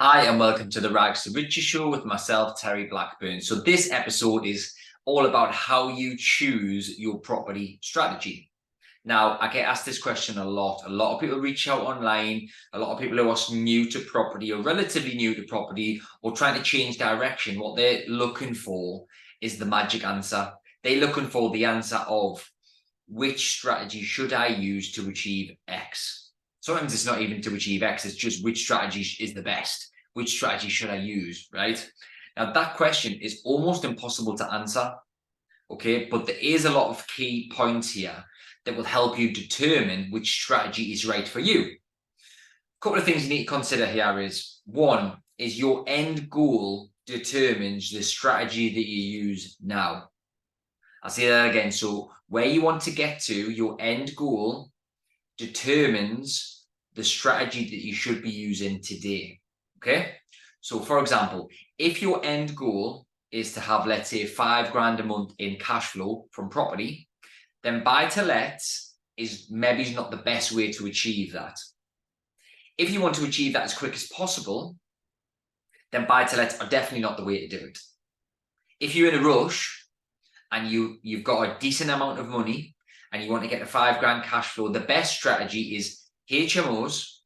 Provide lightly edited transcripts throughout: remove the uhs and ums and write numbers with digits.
Hi, and welcome to the Rags to Riches show with myself, Terry Blackburn. So this episode is all about how you choose your property strategy. Now, I get asked this question a lot. A lot of people reach out online. A lot of people who are new to property or relatively new to property or trying to change direction. What they're looking for is the magic answer. They're looking for the answer of which strategy should I use to achieve X? Sometimes it's not even to achieve X, it's just which strategy is the best. Which strategy should I use, right? Now, that question is almost impossible to answer, okay? But there is a lot of key points here that will help you determine which strategy is right for you. A couple of things you need to consider here is, one, is your end goal determines the strategy that you use now. I'll say that again. So where you want to get to, your end goal determines the strategy that you should be using today. Okay, so for example, if your end goal is to have, let's say, £5 a month in cash flow from property, then buy to let is maybe not the best way to achieve that. If you want to achieve that as quick as possible, then buy to let are definitely not the way to do it. If you're in a rush and you've got a decent amount of money and you want to get a £5 cash flow, the best strategy is HMOs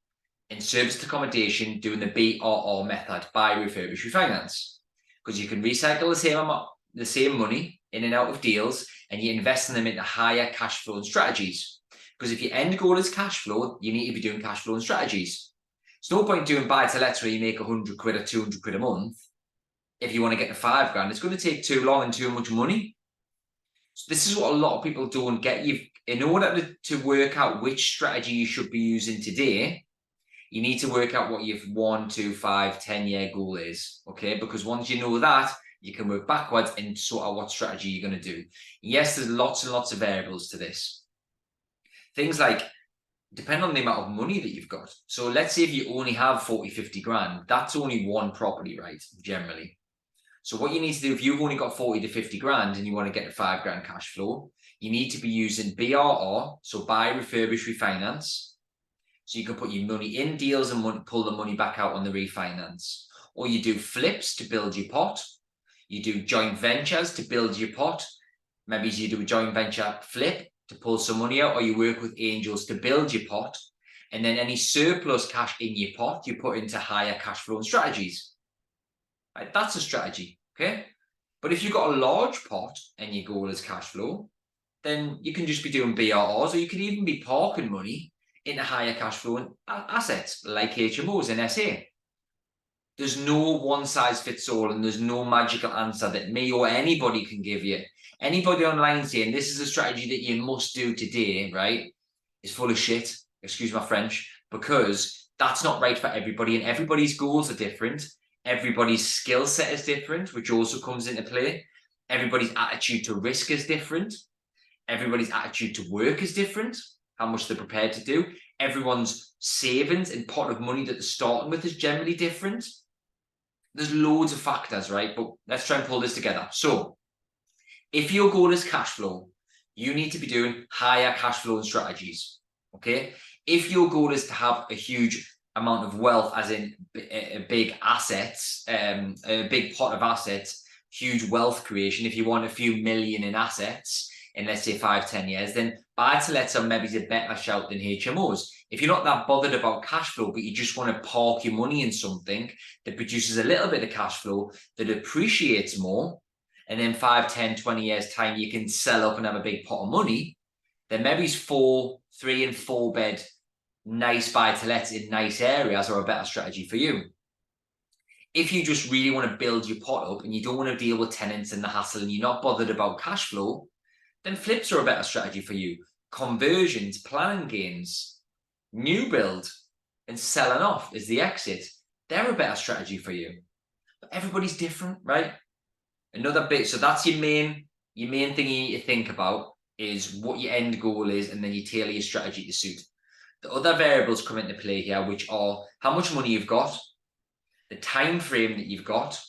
in serviced accommodation doing the BRR method, buy, refurbish, refinance, because you can recycle the same money in and out of deals and you invest in them into higher cash flow and strategies. Because if your end goal is cash flow, you need to be doing cash flow and strategies. It's no point doing buy to let where you make 100 quid or 200 quid a month. If you want to get to £5, it's going to take too long and too much money. So this is what a lot of people don't get. In order to work out which strategy you should be using today, you need to work out what your 1, 2, 5, 10-year goal is, okay? Because once you know that, you can work backwards and sort out what strategy you're going to do. Yes, there's lots and lots of variables to this. Things like, depend on the amount of money that you've got. So let's say if you only have 40, 50 grand, that's only one property, right, generally. So what you need to do, if you've only got 40 to 50 grand and you want to get a £5 cash flow, you need to be using BRR, so buy, refurbish, refinance. So you can put your money in deals and pull the money back out on the refinance. Or you do flips to build your pot. You do joint ventures to build your pot. Maybe you do a joint venture flip to pull some money out, or you work with angels to build your pot. And then any surplus cash in your pot, you put into higher cash flow strategies. Right? That's a strategy, okay? But if you've got a large pot and your goal is cash flow, then you can just be doing BRRs, or you can even be parking money into higher cash flow assets like HMOs and SA. There's no one size fits all, and there's no magical answer that me or anybody can give you. Anybody online saying this is a strategy that you must do today, right, is full of shit, excuse my French, because that's not right for everybody, and everybody's goals are different. Everybody's skill set is different, which also comes into play. Everybody's attitude to risk is different. Everybody's attitude to work is different. How much they're prepared to do. Everyone's savings and pot of money that they're starting with is generally different. There's loads of factors, right? But let's try and pull this together. So if your goal is cash flow, you need to be doing higher cash flow strategies, okay? If your goal is to have a huge amount of wealth, as in a big assets, a big pot of assets, huge wealth creation, if you want a few million in assets, in let's say 5-10 years, then buy-to-lets are maybe a better shout than HMOs. If you're not that bothered about cash flow, but you just want to park your money in something that produces a little bit of cash flow, that appreciates more, and then 5, 10, 20 years time, you can sell up and have a big pot of money, then maybe 3 and 4 bed, nice buy-to-lets in nice areas are a better strategy for you. If you just really want to build your pot up and you don't want to deal with tenants and the hassle and you're not bothered about cash flow, then flips are a better strategy for you. Conversions, planning gains, new build, and selling off is the exit. They're a better strategy for you. But everybody's different, right? Another bit, so that's your main thing you need to think about is what your end goal is, and then you tailor your strategy to suit. The other variables come into play here, which are how much money you've got, the time frame that you've got,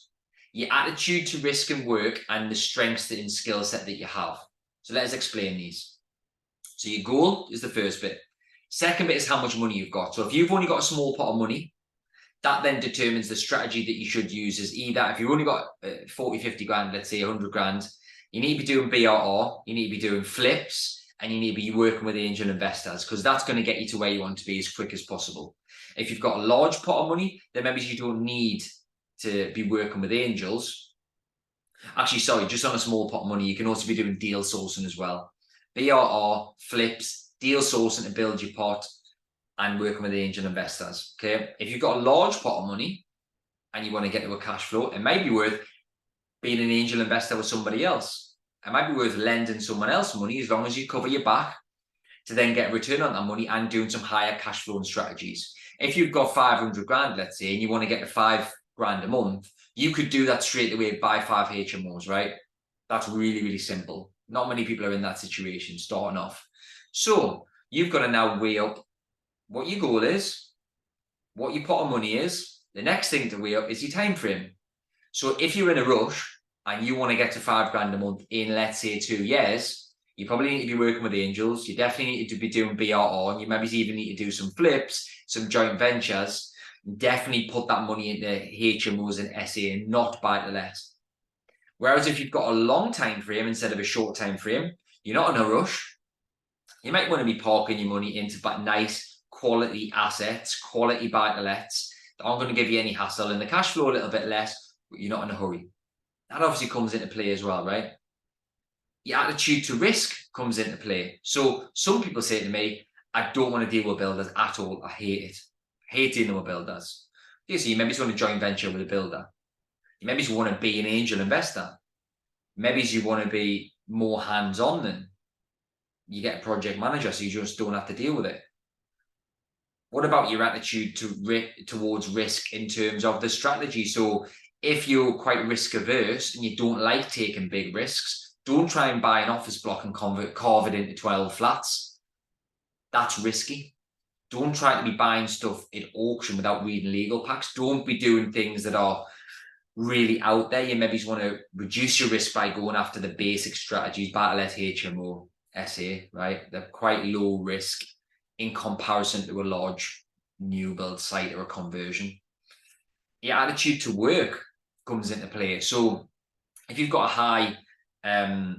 your attitude to risk and work, and the strengths and skill set that you have. So let's explain these. So your goal is the first bit. Second bit is how much money you've got. So if you've only got a small pot of money, That then determines the strategy that you should use. Is either, if you've only got 40, 50 grand, let's say 100 grand, you need to be doing BRR, you need to be doing flips, and you need to be working with angel investors, because that's going to get you to where you want to be as quick as possible. If you've got a large pot of money, then maybe you don't need to be working with angels. Actually, sorry, just on a small pot of money, you can also be doing deal sourcing as well. BRR, flips, deal sourcing to build your pot, and working with the angel investors. Okay. If you've got a large pot of money and you want to get to a cash flow, it might be worth being an angel investor with somebody else. It might be worth lending someone else money, as long as you cover your back, to then get a return on that money and doing some higher cash flowing strategies. If you've got 500 grand, let's say, and you want to get to 5 grand a month, you could do that straight away, buy 5 HMOs, right? That's really, really simple. Not many people are in that situation starting off. So you've got to now weigh up what your goal is, what your pot of money is. The next thing to weigh up is your time frame. So if you're in a rush and you want to get to 5 grand a month in, let's say, 2 years, you probably need to be working with angels. You definitely need to be doing BRR, and you maybe even need to do some flips, some joint ventures. Definitely put that money into HMOs and SA and not buy to let. Whereas if you've got a long time frame instead of a short time frame, you're not in a rush. You might want to be parking your money into nice quality assets, quality buy-to-lets that aren't going to give you any hassle, and the cash flow a little bit less, but you're not in a hurry. That obviously comes into play as well, right? Your attitude to risk comes into play. So some people say to me, I don't want to deal with builders at all. I hate it. I hate dealing with builders. Okay, so you maybe just want to joint venture with a builder. You maybe just want to be an angel investor. Maybe you want to be more hands-on than you get a project manager, so you just don't have to deal with it. What about your attitude towards risk in terms of the strategy? So if you're quite risk averse and you don't like taking big risks, don't try and buy an office block and carve it into 12 flats. That's risky. Don't try to be buying stuff at auction without reading legal packs. Don't be doing things that are really out there. You maybe just want to reduce your risk by going after the basic strategies, buy-to-let, HMO, SA, right? They're quite low risk in comparison to a large new build site or a conversion. Your attitude to work comes into play. So if you've got a high, a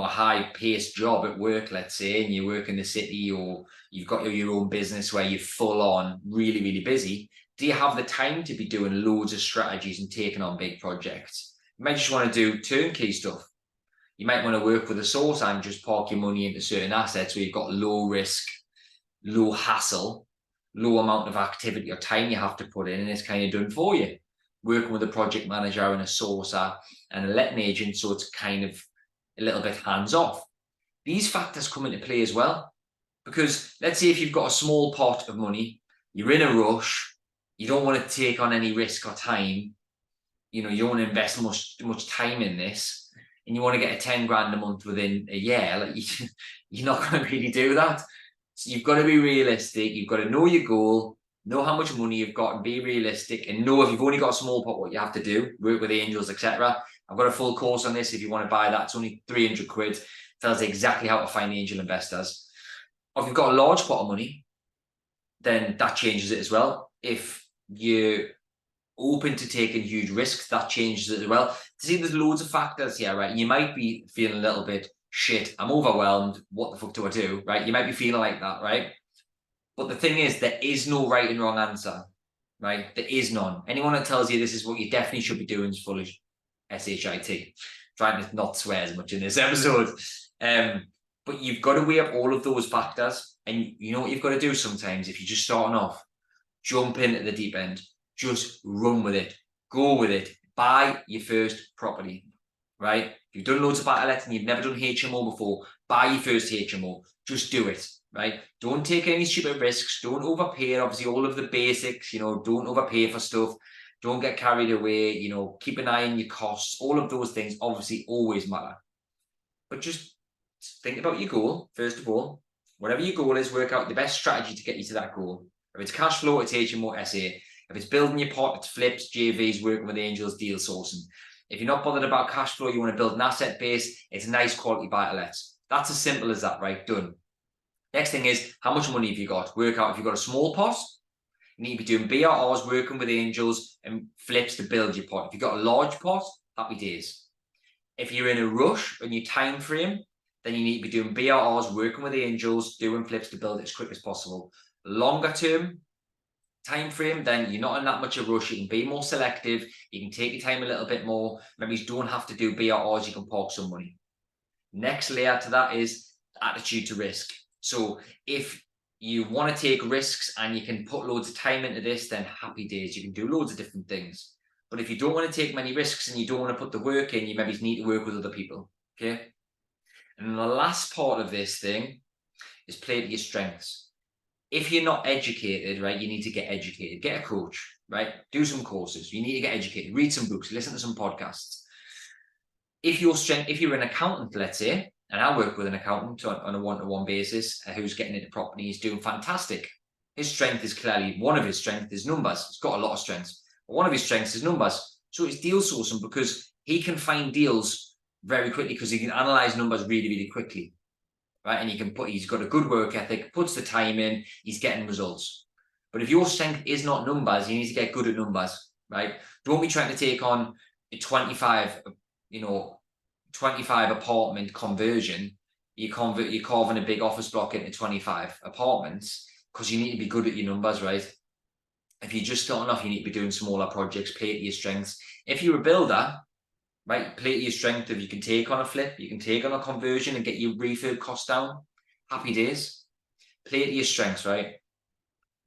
high-paced job at work, let's say, and you work in the city, or you've got your own business where you're full on, really, really busy, do you have the time to be doing loads of strategies and taking on big projects? You might just want to do turnkey stuff. You might want to work with a source and just park your money into certain assets where you've got low risk, low hassle, low amount of activity or time you have to put in, and it's kind of done for you. Working with a project manager and a sourcer and a letting agent, so it's kind of a little bit hands-off. These factors come into play as well, because let's say if you've got a small pot of money, you're in a rush, you don't want to take on any risk or time, you don't want to invest much time in this, and you want to get a 10 grand a month within a year, you're not going to really do that. So you've got to be realistic. You've got to know your goal, know how much money you've got, and be realistic, and know if you've only got a small pot, what you have to do, work with angels, etc. I've got a full course on this if you want to buy that. It's only 300 quid. It tells you exactly how to find angel investors. Or if you've got a large pot of money, then that changes it as well. If you're open to taking huge risks, that changes it as well. See, there's loads of factors here, right? You might be feeling a little bit, shit, I'm overwhelmed. What the fuck do I do, right? You might be feeling like that, right? But the thing is, there is no right and wrong answer, right? There is none. Anyone that tells you this is what you definitely should be doing is full of shit. Trying to not swear as much in this episode. But you've got to weigh up all of those factors. And you know what you've got to do sometimes if you're just starting off? Jump into the deep end. Just run with it. Go with it. Buy your first property, right? If you've done loads of buy-to-let and you've never done HMO before, buy your first HMO. Just do it, right? Don't take any stupid risks. Don't overpay. Obviously, all of the basics, don't overpay for stuff. Don't get carried away. Keep an eye on your costs. All of those things obviously always matter. But just think about your goal, first of all. Whatever your goal is, work out the best strategy to get you to that goal. If it's cash flow, it's HMO, SA. If it's building your pot, it's flips, JVs, working with angels, deal sourcing. If you're not bothered about cash flow, you want to build an asset base, it's a nice quality buy-to-lets. That's as simple as that, right? Done. Next thing is, how much money have you got? Work out if you've got a small pot. You need to be doing BRRs, working with angels, and flips to build your pot. If you've got a large pot, happy days. If you're in a rush on your time frame, then you need to be doing BRRs, working with angels, doing flips to build it as quick as possible. Longer term time frame, then you're not in that much of a rush. You can be more selective. You can take your time a little bit more. Maybe you don't have to do BRRs. You can park some money. Next layer to that is attitude to risk. So if you want to take risks and you can put loads of time into this, then happy days. You can do loads of different things. But if you don't want to take many risks and you don't want to put the work in, you maybe need to work with other people. Okay. And the last part of this thing is play to your strengths. If you're not educated, right, you need to get educated. Get a coach, right? Do some courses. You need to get educated. Read some books. Listen to some podcasts. If you're an accountant, let's say, and I work with an accountant on a one-to-one basis who's getting into property, he's doing fantastic. His strength is clearly, one of his strengths is numbers. He's got a lot of strengths, but one of his strengths is numbers. So it's deal sourcing, because he can find deals very quickly because he can analyze numbers really, really quickly. Right, and he's got a good work ethic, puts the time in, he's getting results. But if your strength is not numbers, you need to get good at numbers, right? Don't be trying to take on a 25 apartment conversion. You're carving a big office block into 25 apartments because you need to be good at your numbers, right? If you're just starting off, you need to be doing smaller projects, play to your strengths. If you're a builder, right, play to your strength. If you can take on a flip, you can take on a conversion and get your refurb cost down, happy days. Play to your strengths, right?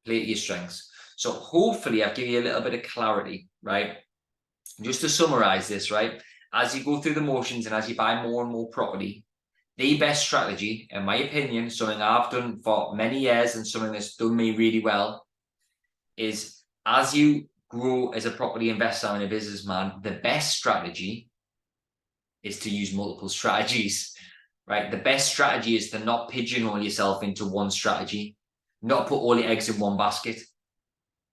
Play to your strengths. So hopefully I've given you a little bit of clarity, right? Just to summarize this, right? As you go through the motions and as you buy more and more property, the best strategy, in my opinion, something I've done for many years and something that's done me really well, is as you grow as a property investor and a businessman, the best strategy is to use multiple strategies, right? The best strategy is to not pigeonhole yourself into one strategy, not put all your eggs in one basket.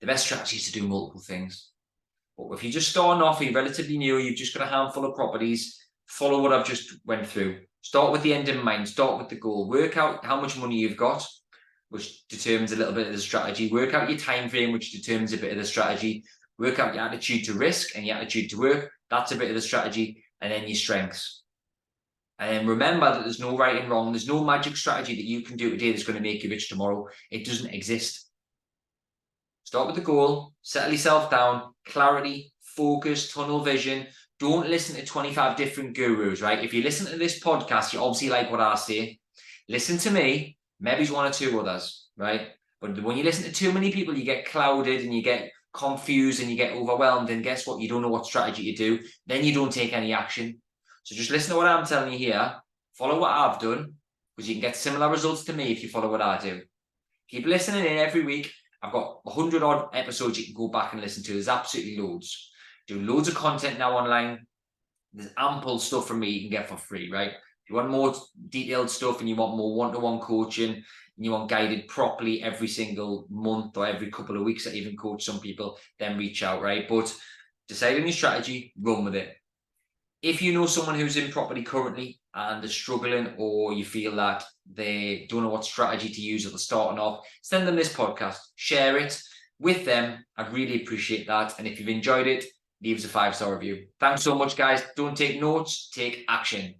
The best strategy is to do multiple things. But if you're just starting off, you're relatively new, you've just got a handful of properties, follow what I've just went through. Start with the end in mind, start with the goal, work out how much money you've got, which determines a little bit of the strategy, work out your time frame, which determines a bit of the strategy, work out your attitude to risk and your attitude to work, that's a bit of the strategy, and then your strengths. And then remember that there's no right and wrong. There's no magic strategy that you can do today that's going to make you rich tomorrow. It doesn't exist. Start with the goal, settle yourself down, clarity, focus, tunnel vision. Don't listen to 25 different gurus, right? If you listen to this podcast, you obviously like what I say. Listen to me, maybe one or two others, right? But when you listen to too many people, you get clouded and you get confused and you get overwhelmed, and guess what? You don't know what strategy to do. Then you don't take any action. So just listen to what I'm telling you here. Follow what I've done, because you can get similar results to me if you follow what I do. Keep listening in every week. I've got 100 odd episodes you can go back and listen to. There's absolutely loads. Do loads of content now online. There's ample stuff from me you can get for free, right? If you want more detailed stuff and you want more one-to-one coaching and you want guided properly every single month or every couple of weeks, I even coach some people, then reach out, right? But decide on your strategy, run with it. If you know someone who's in property currently and they're struggling, or you feel that they don't know what strategy to use or they're starting off, send them this podcast, share it with them. I'd really appreciate that. And if you've enjoyed it, leave us a 5-star review. Thanks so much, guys. Don't take notes, take action.